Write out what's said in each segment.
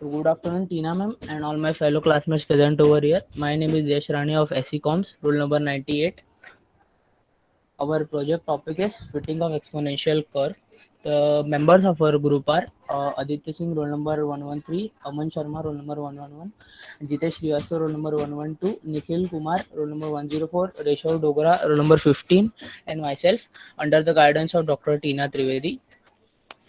Good afternoon, Tina ma'am, and all my fellow classmates present over here. My name is Yash Rani of SE Coms, rule number 98. Our project topic is fitting of exponential curve. The members of our group are Aditya Singh, roll number 113, Aman Sharma, roll number 111, Jitesh Srivastava, roll number 112, Nikhil Kumar, roll number 104, Reshav Dogra, roll number 15, and myself, under the guidance of Dr. Tina Trivedi.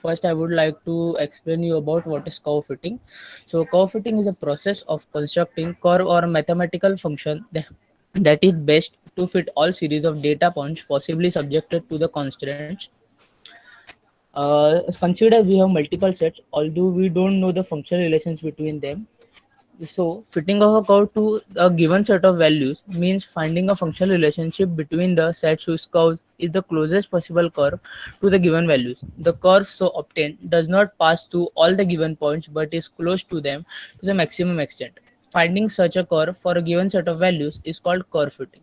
First, I would like to explain you about what is curve fitting. So, curve fitting is a process of constructing curve or mathematical function that is best to fit all series of data points possibly subjected to the constraints. Consider we have multiple sets, although we don't know the functional relations between them. So, fitting of a curve to a given set of values means finding a functional relationship between the sets whose curve is the closest possible curve to the given values. The curve so obtained does not pass through all the given points but is close to them to the maximum extent. Finding such a curve for a given set of values is called curve fitting.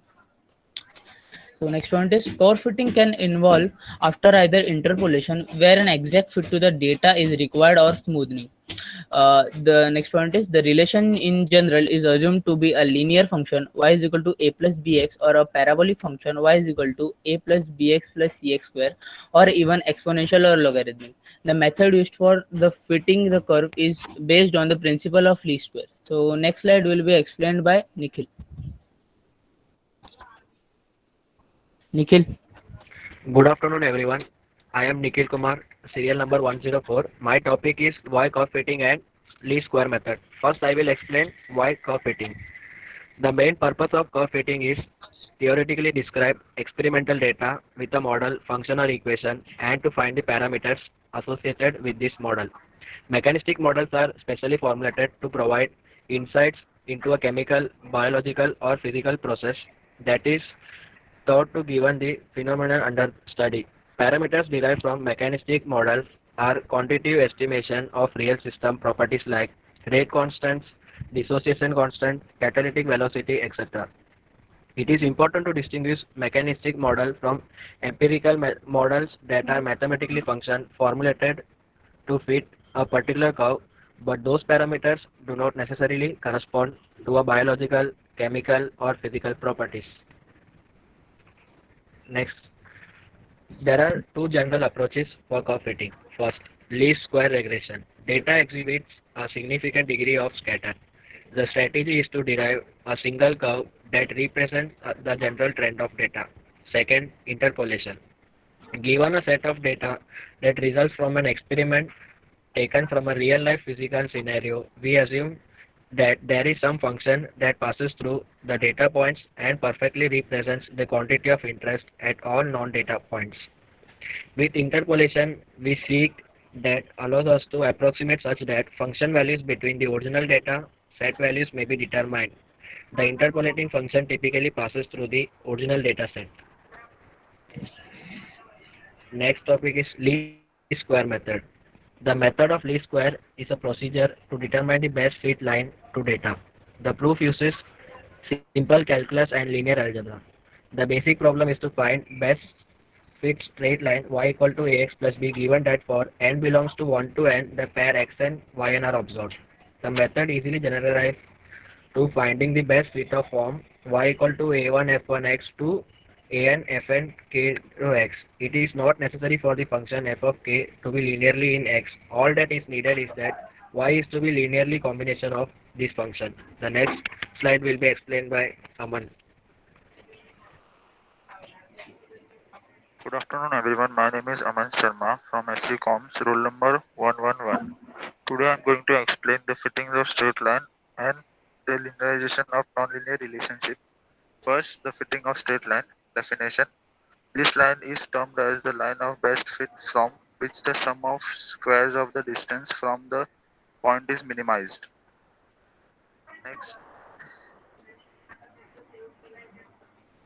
So next point is curve fitting can involve after either interpolation where an exact fit to the data is required or smoothing. The next point is the relation in general is assumed to be a linear function y is equal to a plus bx or a parabolic function y is equal to a plus bx plus cx square or even exponential or logarithmic. The method used for the fitting the curve is based on the principle of least square. So next slide will be explained by Nikhil. Nikhil. Good afternoon, everyone. I am Nikhil Kumar, serial number 104. My topic is why curve fitting and least square method. First, I will explain why curve fitting. The main purpose of curve fitting is theoretically describe experimental data with a model, function or equation and to find the parameters associated with this model. Mechanistic models are specially formulated to provide insights into a chemical, biological or physical process that is thought to given the phenomenon under study. Parameters derived from mechanistic models are quantitative estimation of real system properties like rate constants, dissociation constant, catalytic velocity, etc. It is important to distinguish mechanistic model from empirical models that are mathematically function formulated to fit a particular curve, but those parameters do not necessarily correspond to a biological, chemical, or physical properties. Next, there are two general approaches for curve fitting. First, least square regression. Data exhibits a significant degree of scatter. The strategy is to derive a single curve that represents the general trend of data. Second, interpolation. Given a set of data that results from an experiment taken from a real-life physical scenario, we assume that there is some function that passes through the data points and perfectly represents the quantity of interest at all non-data points. With interpolation, we seek that allows us to approximate such that function values between the original data set values may be determined. The interpolating function typically passes through the original data set. Next topic is least square method. The method of least square is a procedure to determine the best fit line to data. The proof uses simple calculus and linear algebra. The basic problem is to find best fit straight line y equal to ax plus b given that for n belongs to 1 to n, the pair xn, yn are observed. The method easily generalized to finding the best fit of form y equal to a1 f1x to an fn k to x. It is not necessary for the function f of k to be linearly in x. All that is needed is that y is to be linearly combination of this function. The next slide will be explained by Aman. Good afternoon, everyone. My name is Aman Sharma from SC Coms, roll number 111. Today, I'm going to explain the fittings of straight line and the linearization of nonlinear relationship. First, the fitting of straight line definition. This line is termed as the line of best fit from which the sum of squares of the distance from the point is minimized. Next,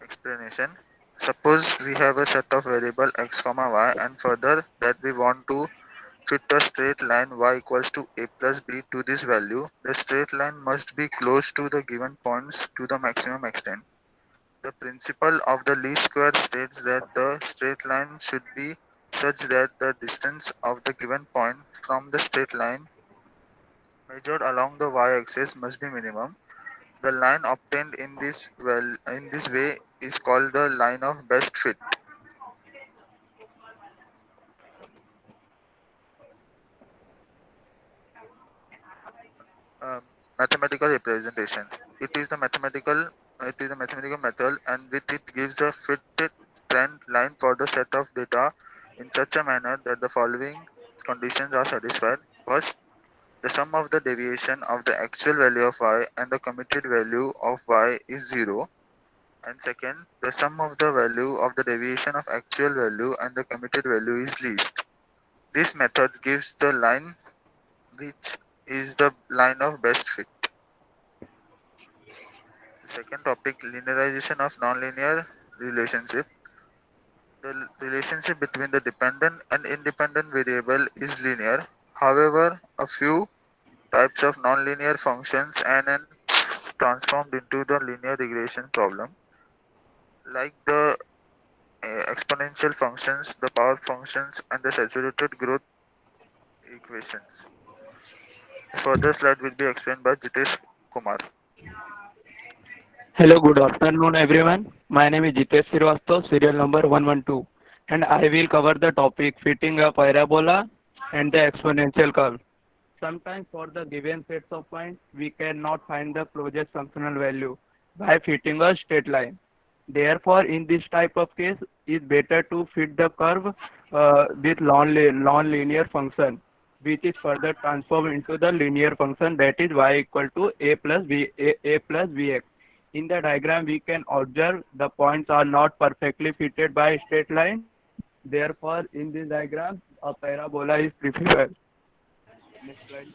explanation. Suppose we have a set of variable x comma y and further that we want to fit a straight line y equals to a plus b to this value. The straight line must be close to the given points to the maximum extent. The principle of the least square states that the straight line should be such that the distance of the given point from the straight line measured along the y-axis must be minimum. The line obtained in this way is called the line of best fit. Um, Mathematical representation. It is a mathematical method, and with it gives a fitted trend line for the set of data in such a manner that the following conditions are satisfied. First, the sum of the deviation of the actual value of y and the committed value of y is 0. And second, the sum of the value of the deviation of actual value and the committed value is least. This method gives the line which is the line of best fit. The second topic, linearization of nonlinear relationship. The relationship between the dependent and independent variable is linear. However, a few types of nonlinear functions and transformed into the linear regression problem, like the exponential functions, the power functions, and the saturated growth equations. The further slide will be explained by Jitesh Kumar. Hello, good afternoon, everyone. My name is Jitesh Srivastava, serial number 112, and I will cover the topic fitting a parabola and the exponential curve. Sometimes for the given sets of points, we cannot find the closest functional value by fitting a straight line. Therefore, in this type of case, it's better to fit the curve with non-linear function, which is further transformed into the linear function, that is y equal to a plus vx. In the diagram, we can observe the points are not perfectly fitted by a straight line. Therefore, in this diagram, a parabola is preferred. Next slide.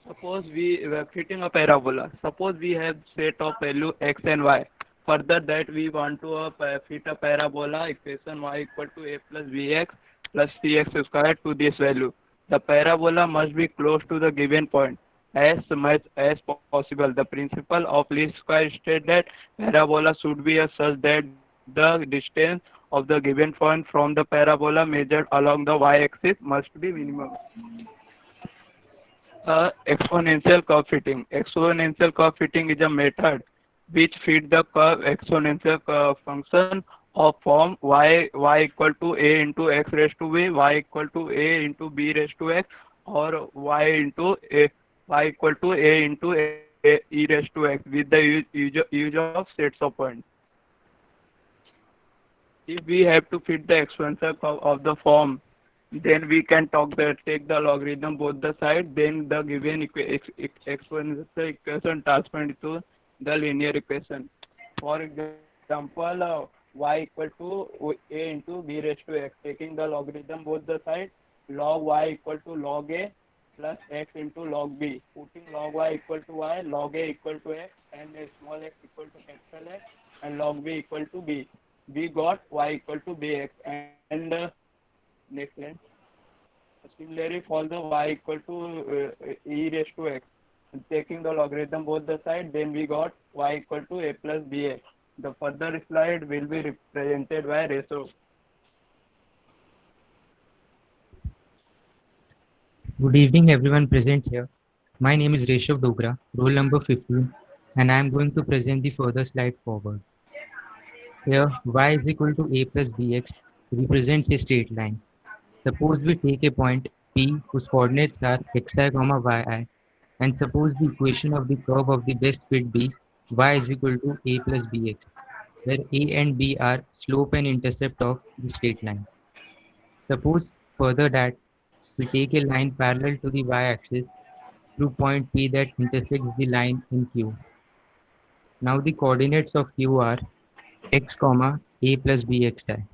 Suppose we were fitting a parabola. Suppose we have set of value x and y. Further that we want to fit a parabola equation y equal to a plus bx plus cx squared to this value. The parabola must be close to the given point as much as possible. The principle of least square states that parabola should be such that the distance of the given point from the parabola measured along the y-axis must be minimum. Exponential curve fitting. Exponential curve fitting is a method which fit the curve exponential curve function of form y equal to a into x raised to b, y equal to a into b raised to x, or y equal to a into e raised to x with the use of sets of points. If we have to fit the exponential curve of the form, then we can take the logarithm both the sides, then the given exponential equation transformed into the linear equation. For example, y equal to a into b raised to x, taking the logarithm both the sides, log y equal to log a plus x into log b, putting log y equal to y, log a equal to x, and small x equal to capital X, and log b equal to b. We got y equal to bx, and next line. Similarly, for the y equal to e raised to x, taking the logarithm both the side, then we got y equal to a plus bx. The further slide will be represented by ratio. Good evening, everyone present here. My name is Reshav Dogra, roll number 15, and I am going to present the further slide forward. Here, y is equal to a plus bx represents a straight line. Suppose we take a point P whose coordinates are xi, yi, and suppose the equation of the curve of the best fit be y is equal to a plus bx, where a and b are slope and intercept of the straight line. Suppose further that we take a line parallel to the y-axis through point P that intersects the line in Q. Now the coordinates of Q are x, a plus bxi.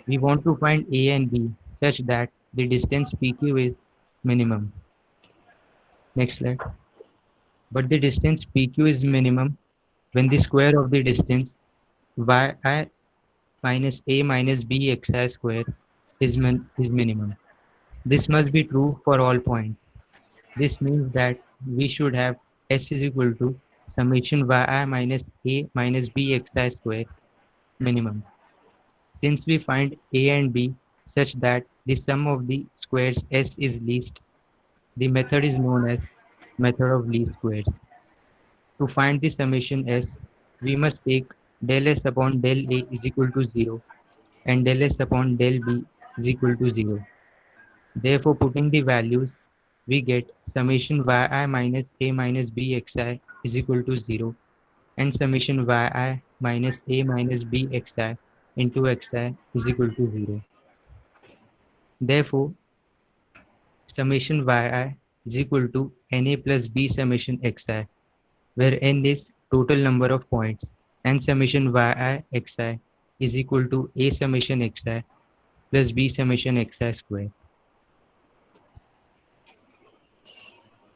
We want to find a and b such that the distance PQ is minimum. Next slide. But the distance PQ is minimum when the square of the distance yi minus a minus bxi square is minimum. This must be true for all points. This means that we should have s is equal to summation yi minus a minus bxi square minimum. Since we find a and b such that the sum of the squares s is least, The method is known as method of least squares. To find the summation S, we must take del S upon del A is equal to 0 and del S upon del B is equal to 0. Therefore, putting the values, we get summation yi minus a minus b xi is equal to 0 and summation yi minus a minus b xi into xi is equal to 0. Therefore, summation yi is equal to na plus b summation xi, where n is total number of points and summation yi xi is equal to a summation xi plus b summation xi square.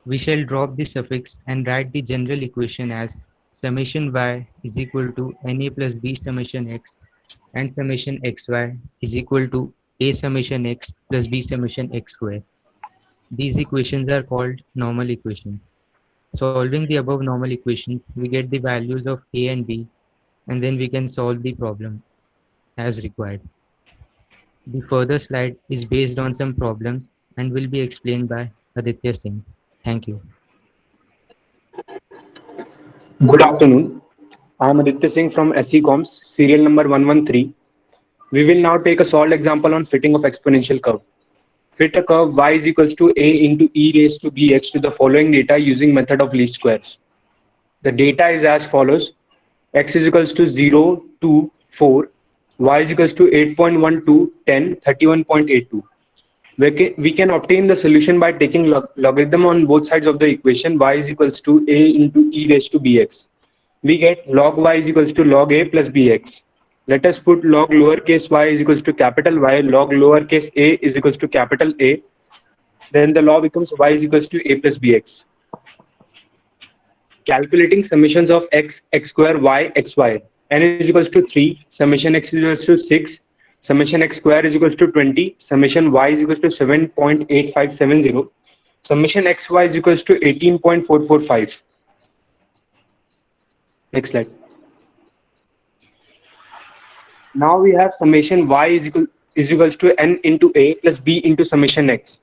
We shall drop the suffix and write the general equation as summation y is equal to na plus b summation x and summation xy is equal to a summation x plus b summation x square. These equations are called normal equations. Solving the above normal equations, we get the values of a and b, and then we can solve the problem as required. The further slide is based on some problems and will be explained by Aditya Singh. Thank you. Good afternoon. I am Aditya Singh from SE Comms, serial number 113. We will now take a solved example on fitting of exponential curve. Fit a curve y is equals to a into e raised to bx to the following data using method of least squares. The data is as follows: x is equals to 0, 2, 4, y is equals to 8.12, 10, 31.82. We can obtain the solution by taking logarithm on both sides of the equation y is equals to a into e raised to bx. We get log y is equals to log a plus bx. Let us put log lowercase y is equals to capital Y, log lowercase a is equals to capital A. Then the law becomes y is equals to a plus bx. Calculating summations of x, x square, y, xy. N is equals to 3, summation x is equals to 6, summation x square is equals to 20, summation y is equals to 7.8570, summation xy is equals to 18.445. Next slide. Now we have summation y is equals to n into a plus b into summation x.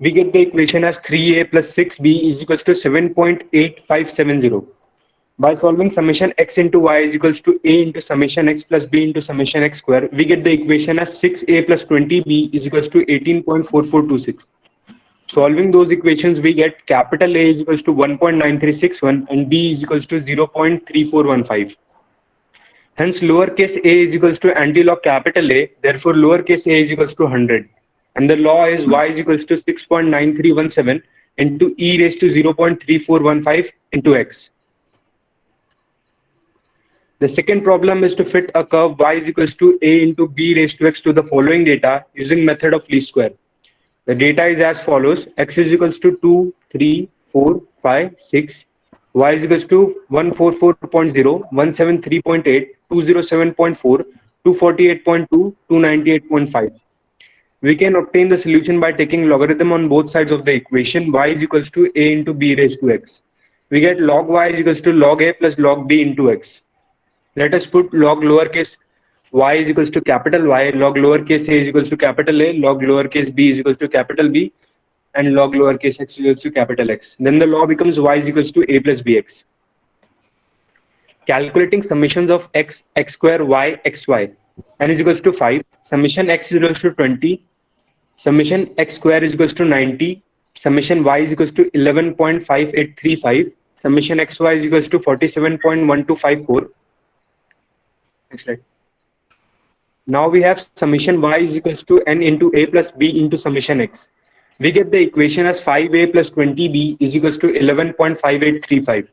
We get the equation as 3a plus 6b is equals to 7.8570. By solving summation x into y is equals to a into summation x plus b into summation x square, we get the equation as 6a plus 20b is equals to 18.4426. Solving those equations, we get capital A is equals to 1.9361 and b is equals to 0.3415. Hence, lowercase a is equals to antilog capital A, therefore lowercase a is equals to 100. And the law is y is equals to 6.9317 into e raised to 0.3415 into x. The second problem is to fit a curve y is equals to a into b raised to x to the following data using method of least square. The data is as follows: x is equals to 2, 3, 4, 5, 6, y is equals to 144.0, 173.8, 207.4, 248.2, 298.5. We can obtain the solution by taking logarithm on both sides of the equation y is equals to a into b raised to x. We get log y is equals to log a plus log b into x. Let us put log lowercase y is equals to capital Y, log lowercase a is equals to capital A, log lowercase b is equals to capital B, and log lowercase x is equals to capital X. Then the law becomes y is equals to a plus bx. Calculating summations of x, x square, y, xy. N is equals to 5, summation x is equals to 20, summation x square is equals to 90, summation y is equals to 11.5835, summation xy is equals to 47.1254. Next slide. Now we have summation y is equals to n into a plus b into summation x. We get the equation as 5a plus 20b is equals to 11.5835.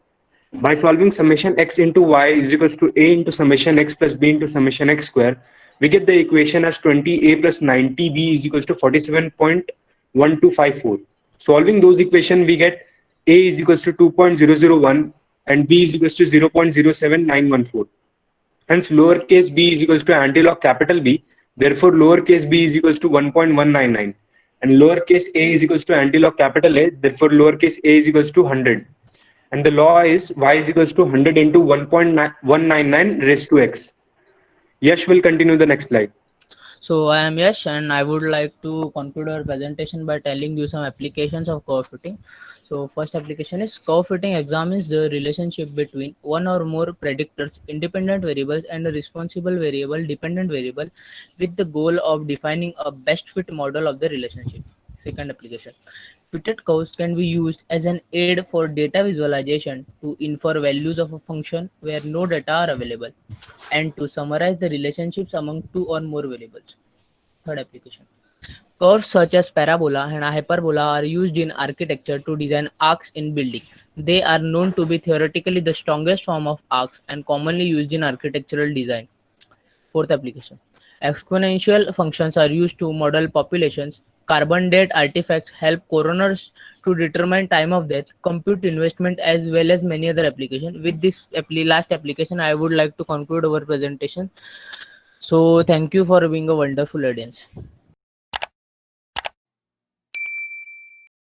By solving summation x into y is equals to a into summation x plus b into summation x square, we get the equation as 20a plus 90b is equals to 47.1254. Solving those equations, we get a is equals to 2.001 and b is equals to 0.07914. Hence, lowercase b is equals to antilog capital B. Therefore, lowercase b is equals to 1.199. And lowercase a is equals to antilog capital A. Therefore, lowercase a is equals to 100. And the law is y is equals to 100 into 1.199 raised to x. Yash will continue the next slide. So I am Yash, and I would like to conclude our presentation by telling you some applications of curve fitting. So first application is curve fitting examines the relationship between one or more predictors, independent variables, and a responsible variable, dependent variable, with the goal of defining a best fit model of the relationship. Second application. Fitted curves can be used as an aid for data visualization to infer values of a function where no data are available and to summarize the relationships among two or more variables. Third application. Curves such as parabola and hyperbola are used in architecture to design arcs in building. They are known to be theoretically the strongest form of arcs and commonly used in architectural design. Fourth application. Exponential functions are used to model populations. Carbon date artifacts help coroners to determine time of death, compute investment, as well as many other applications. With this last application, I would like to conclude our presentation. So thank you for being a wonderful audience.